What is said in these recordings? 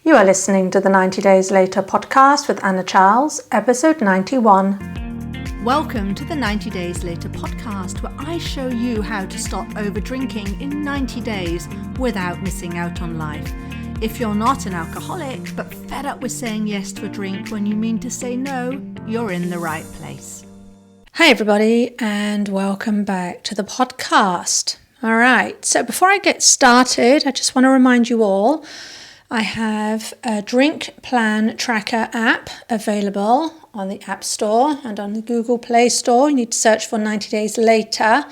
You are listening to the 90 Days Later podcast with Anna Charles, episode 91. Welcome to the 90 Days Later podcast, where I show you how to stop over drinking in 90 days without missing out on life. If you're not an alcoholic, but fed up with saying yes to a drink when you mean to say no, you're in the right place. Hi everybody, and welcome back to the podcast. All right, so before I get started, I just want to remind you all, I have a drink plan tracker app available on the App Store and on the Google Play Store. You need to search for 90 Days Later.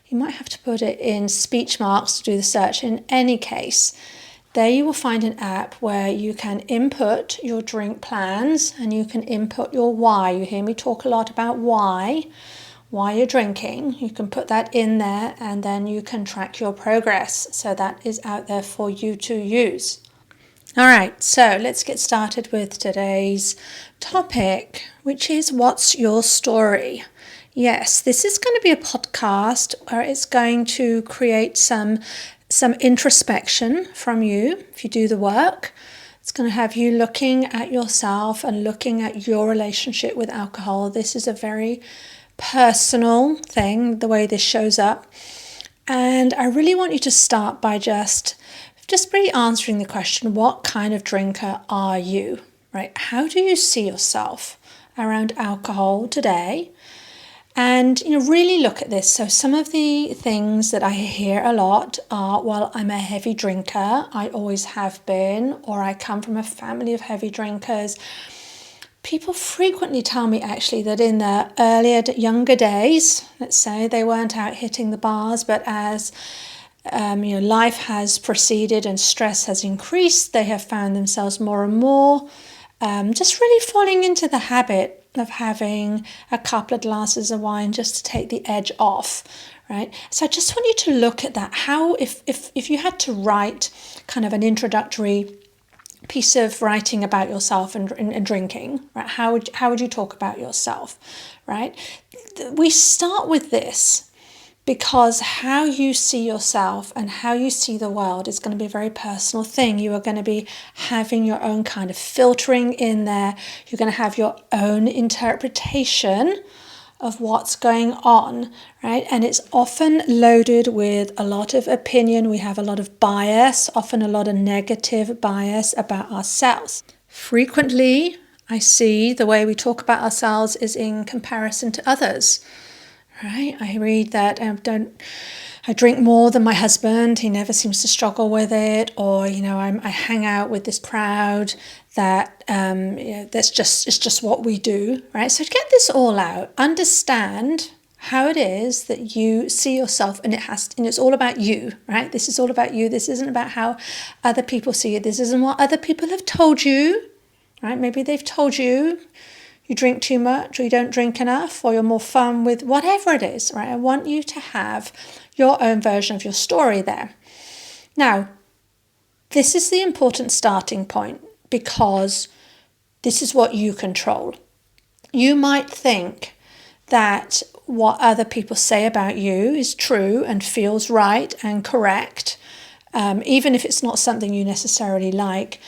You might have to put it in speech marks to do the search. In any case, there you will find an app where you can input your drink plans and you can input your why. You hear me talk a lot about why you're drinking. You can put that in there and then you can track your progress. So that is out there for you to use. All right, so let's get started with today's topic, which is what's your story? Yes, this is going to be a podcast where it's going to create some introspection from you if you do the work. It's going to have you looking at yourself and looking at your relationship with alcohol. This is a very personal thing, the way this shows up. And I really want you to start by just really answering the question, what kind of drinker are you, right? How do you see yourself around alcohol today? And, really look at this. So some of the things that I hear a lot are, well, I'm a heavy drinker. I always have been, or I come from a family of heavy drinkers. People frequently tell me actually that in their younger days, let's say, they weren't out hitting the bars, but as life has proceeded and stress has increased, they have found themselves more and more just really falling into the habit of having a couple of glasses of wine just to take the edge off, right? So I just want you to look at that. How, if you had to write kind of an introductory piece of writing about yourself and drinking, right? How would you talk about yourself, right? We start with this because how you see yourself and how you see the world is going to be a very personal thing. You are going to be having your own kind of filtering in there. You're going to have your own interpretation of what's going on, right? And it's often loaded with a lot of opinion. We have a lot of bias, often a lot of negative bias about ourselves. Frequently, I see the way we talk about ourselves is in comparison to others. Right, I read that I drink more than my husband. He never seems to struggle with it, or I hang out with this crowd that it's just what we do. Right, so to get this all out, understand how it is that you see yourself, and it's all about you. Right, this is all about you. This isn't about how other people see you. This isn't what other people have told you. Right, maybe they've told you you drink too much, or you don't drink enough, or you're more fun with whatever it is, right? I want you to have your own version of your story there. Now, this is the important starting point because this is what you control. You might think that what other people say about you is true and feels right and correct, even if it's not something you necessarily like.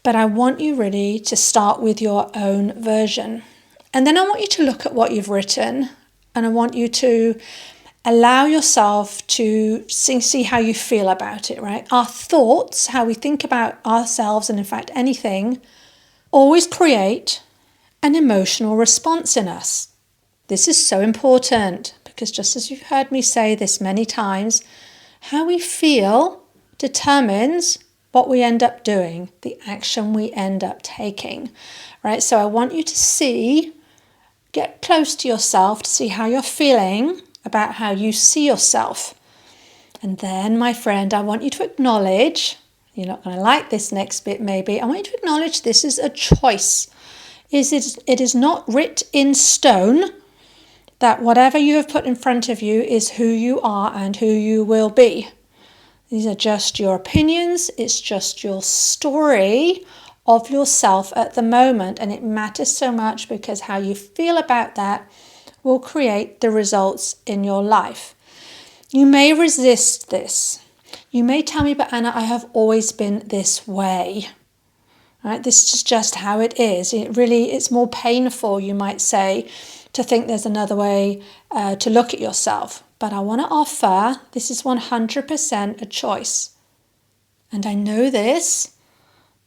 But I want you really to start with your own version. And then I want you to look at what you've written, and I want you to allow yourself to see how you feel about it, right? Our thoughts, how we think about ourselves, and in fact anything, always create an emotional response in us. This is so important because just as you've heard me say this many times, how we feel determines what we end up doing, the action we end up taking, right? So I want you to get close to yourself to see how you're feeling about how you see yourself. And then, my friend, I want you to acknowledge, you're not going to like this next bit maybe, I want you to acknowledge this is a choice. It is not writ in stone that whatever you have put in front of you is who you are and who you will be. These are just your opinions. It's just your story of yourself at the moment. And it matters so much because how you feel about that will create the results in your life. You may resist this. You may tell me, but Anna, I have always been this way. Right? This is just how it is. It's more painful, you might say, to think there's another way to look at yourself. But I want to offer, this is 100% a choice. And I know this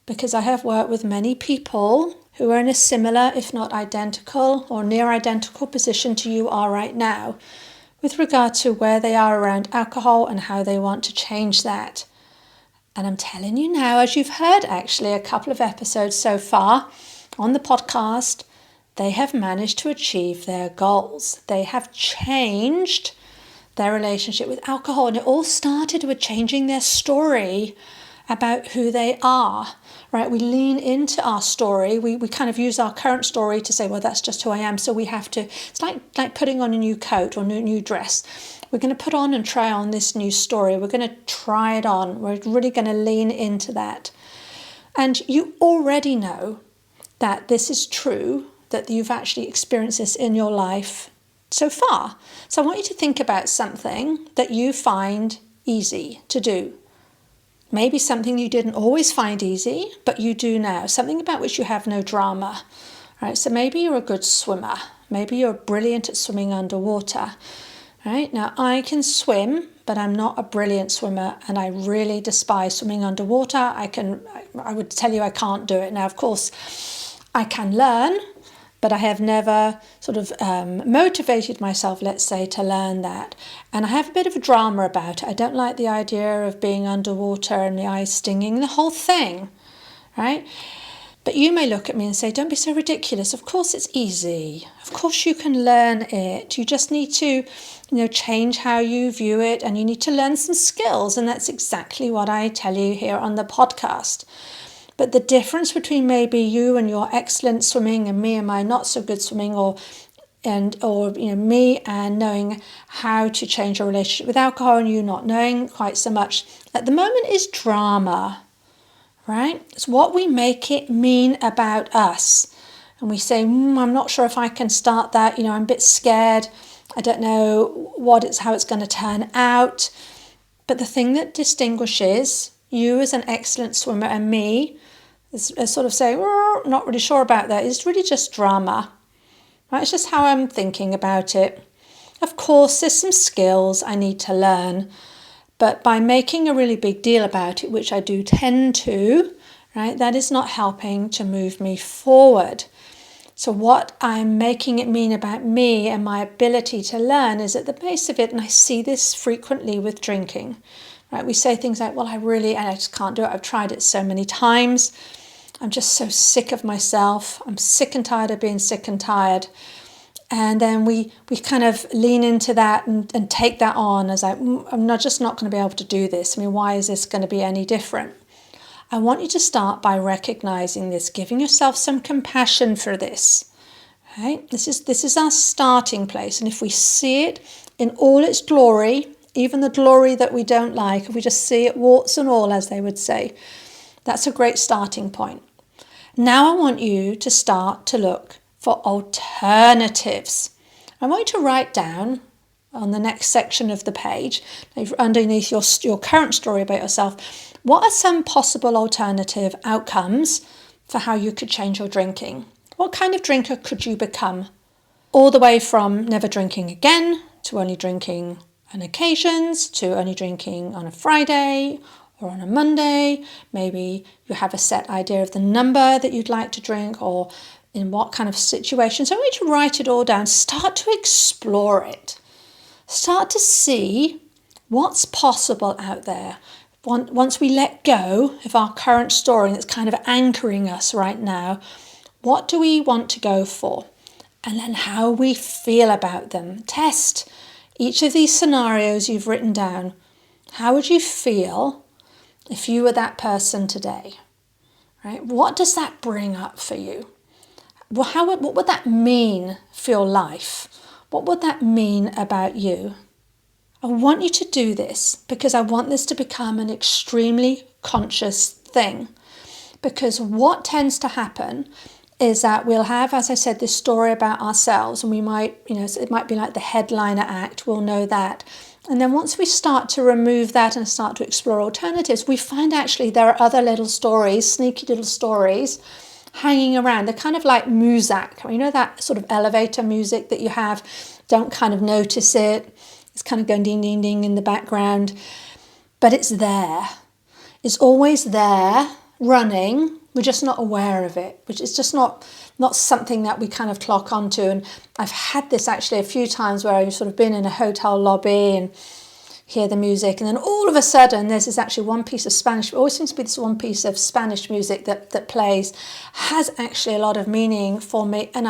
because I have worked with many people who are in a similar, if not identical or near identical position to you are right now, with regard to where they are around alcohol and how they want to change that. And I'm telling you now, as you've heard actually a couple of episodes so far on the podcast, they have managed to achieve their goals. They have changed their relationship with alcohol, and it all started with changing their story about who they are, right? We lean into our story. We kind of use our current story to say, well, that's just who I am. So we have to, it's like putting on a new coat or a new dress. We're going to put on and try on this new story. We're going to try it on. We're really going to lean into that. And you already know that this is true, that you've actually experienced this in your life so far. So I want you to think about something that you find easy to do. Maybe something you didn't always find easy, but you do now. Something about which you have no drama. Right? So maybe you're a good swimmer. Maybe you're brilliant at swimming underwater. Right? Now I can swim, but I'm not a brilliant swimmer, and I really despise swimming underwater. I would tell you I can't do it. Now, of course, I can learn, but I have never sort of motivated myself, let's say, to learn that. And I have a bit of a drama about it. I don't like the idea of being underwater and the eyes stinging, the whole thing, right? But you may look at me and say, don't be so ridiculous. Of course it's easy. Of course you can learn it. You just need to, change how you view it, and you need to learn some skills. And that's exactly what I tell you here on the podcast. But the difference between maybe you and your excellent swimming and me and my not so good swimming, or me and knowing how to change your relationship with alcohol and you not knowing quite so much at the moment, is drama, right? It's what we make it mean about us. And we say, I'm not sure if I can start that. I'm a bit scared. I don't know how it's going to turn out. But the thing that distinguishes you as an excellent swimmer and me is sort of saying, not really sure about that. It's really just drama. Right? It's just how I'm thinking about it. Of course, there's some skills I need to learn, but by making a really big deal about it, which I do tend to, right, that is not helping to move me forward. So what I'm making it mean about me and my ability to learn is at the base of it, and I see this frequently with drinking. Right? We say things like, well, I just can't do it. I've tried it so many times. I'm just so sick of myself. I'm sick and tired of being sick and tired. And then we kind of lean into that and take that on as I'm just not going to be able to do this. Why is this going to be any different? I want you to start by recognizing this, giving yourself some compassion for this. Right? This is our starting place. And if we see it in all its glory, even the glory that we don't like, if we just see it warts and all, as they would say, that's a great starting point. Now I want you to start to look for alternatives. I want you to write down on the next section of the page, underneath your current story about yourself, what are some possible alternative outcomes for how you could change your drinking? What kind of drinker could you become? All the way from never drinking again to only drinking on occasions, to only drinking on a Friday or on a Monday. Maybe you have a set idea of the number that you'd like to drink, or in what kind of situation. So I want you to write it all down. Start to explore it. Start to see what's possible out there. Once we let go of our current story that's kind of anchoring us right now, what do we want to go for? And then how we feel about them. Test each of these scenarios you've written down. How would you feel if you were that person today? Right? What does that bring up for you? What would that mean for your life? What would that mean about you? I want you to do this because I want this to become an extremely conscious thing. Because what tends to happen is that we'll have, as I said, this story about ourselves, and we might, it might be like the headliner act, we'll know that. And then once we start to remove that and start to explore alternatives, we find actually there are other little stories, sneaky little stories hanging around. They're kind of like muzak. You know that sort of elevator music that you have? Don't kind of notice it. It's kind of going ding, ding, ding in the background. But it's there. It's always there, running. We're just not aware of it, which is just not something that we kind of clock onto. And I've had this actually a few times where I've sort of been in a hotel lobby and hear the music, and then all of a sudden there's this actually one piece of Spanish, it always seems to be this one piece of Spanish music that plays, has actually a lot of meaning for me, and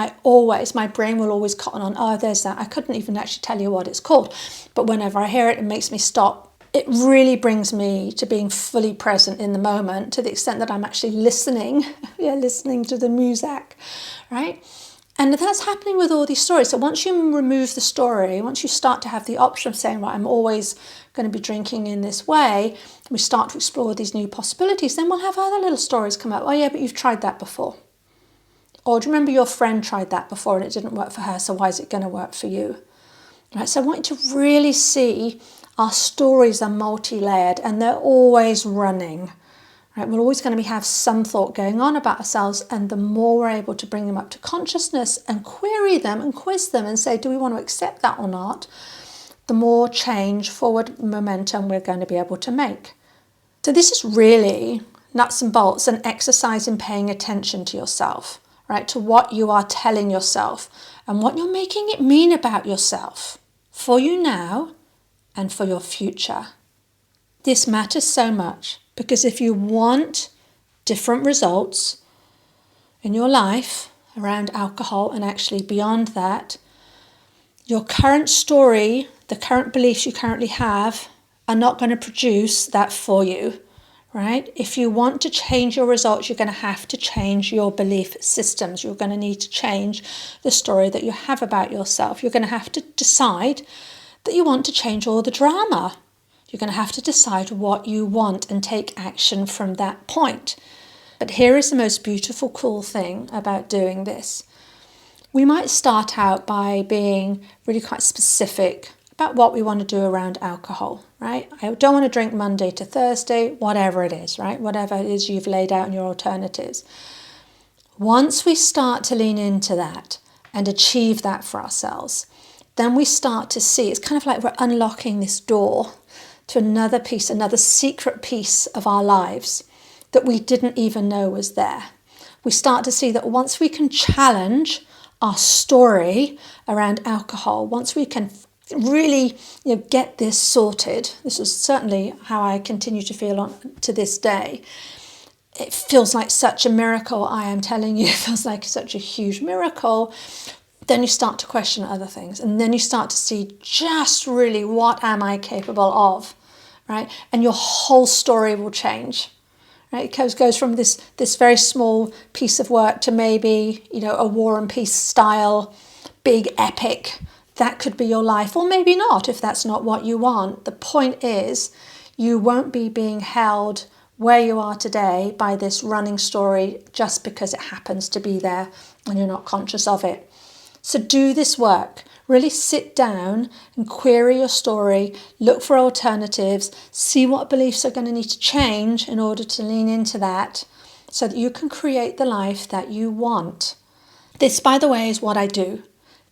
my brain will always cotton on, oh, there's that. I couldn't even actually tell you what it's called, but whenever I hear it, it makes me stop. It really brings me to being fully present in the moment, to the extent that I'm actually listening to the music, right? And that's happening with all these stories. So once you remove the story, once you start to have the option of saying, right, I'm always going to be drinking in this way, we start to explore these new possibilities, then we'll have other little stories come up. Oh yeah, but you've tried that before. Or do you remember your friend tried that before and it didn't work for her, so why is it going to work for you? Right, so I want you to really see our stories are multi-layered and they're always running. Right, we're always going to have some thought going on about ourselves, and the more we're able to bring them up to consciousness and query them and quiz them and say, do we want to accept that or not, the more change, forward momentum we're going to be able to make. So this is really nuts and bolts, an exercise in paying attention to yourself, right, to what you are telling yourself and what you're making it mean about yourself for you now and for your future. This matters so much, because if you want different results in your life around alcohol and actually beyond that, your current story, the current beliefs you currently have, are not going to produce that for you, right? If you want to change your results, you're going to have to change your belief systems. You're going to need to change the story that you have about yourself. You're going to have to decide that you want to change all the drama. You're going to have to decide what you want and take action from that point. But here is the most beautiful, cool thing about doing this. We might start out by being really quite specific about what we want to do around alcohol, right? I don't want to drink Monday to Thursday, whatever it is, right? Whatever it is you've laid out in your alternatives. Once we start to lean into that and achieve that for ourselves, then we start to see, it's kind of like we're unlocking this door to another piece, another secret piece of our lives that we didn't even know was there. We start to see that once we can challenge our story around alcohol, once we can really get this sorted, this is certainly how I continue to feel on to this day. It feels like such a miracle, I am telling you, it feels like such a huge miracle. Then you start to question other things, and then you start to see just really what am I capable of, right? And your whole story will change. Right? It goes from this very small piece of work to maybe, a War and Peace style, big epic. That could be your life, or maybe not, if that's not what you want. The point is, you won't be being held where you are today by this running story just because it happens to be there and you're not conscious of it. So do this work. Really sit down and query your story, look for alternatives, see what beliefs are going to need to change in order to lean into that so that you can create the life that you want. This, by the way, is what I do.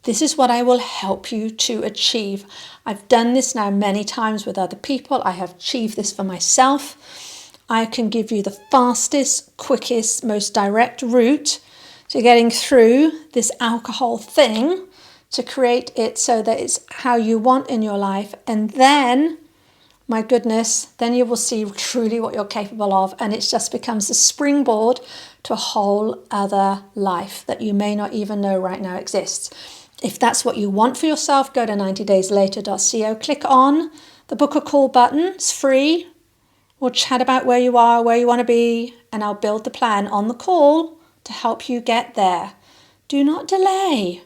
This is what I will help you to achieve. I've done this now many times with other people. I have achieved this for myself. I can give you the fastest, quickest, most direct route to getting through this alcohol thing, to create it so that it's how you want in your life. And then, my goodness, then you will see truly what you're capable of. And it just becomes a springboard to a whole other life that you may not even know right now exists. If that's what you want for yourself, go to 90dayslater.co, click on the book a call button. It's free. We'll chat about where you are, where you want to be, and I'll build the plan on the call to help you get there. Do not delay.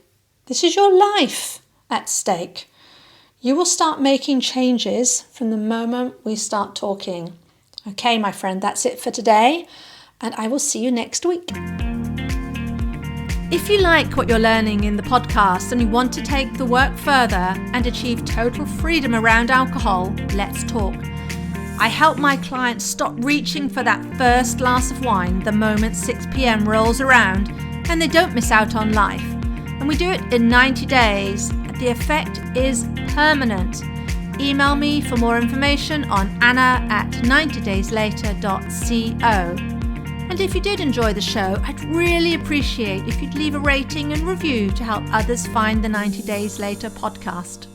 This is your life at stake. You will start making changes from the moment we start talking. Okay, my friend, that's it for today, and I will see you next week. If you like what you're learning in the podcast and you want to take the work further and achieve total freedom around alcohol, let's talk. I help my clients stop reaching for that first glass of wine the moment 6 p.m. rolls around and they don't miss out on life. And we do it in 90 days. The effect is permanent. Email me for more information on anna@90dayslater.co. And if you did enjoy the show, I'd really appreciate if you'd leave a rating and review to help others find the 90 Days Later podcast.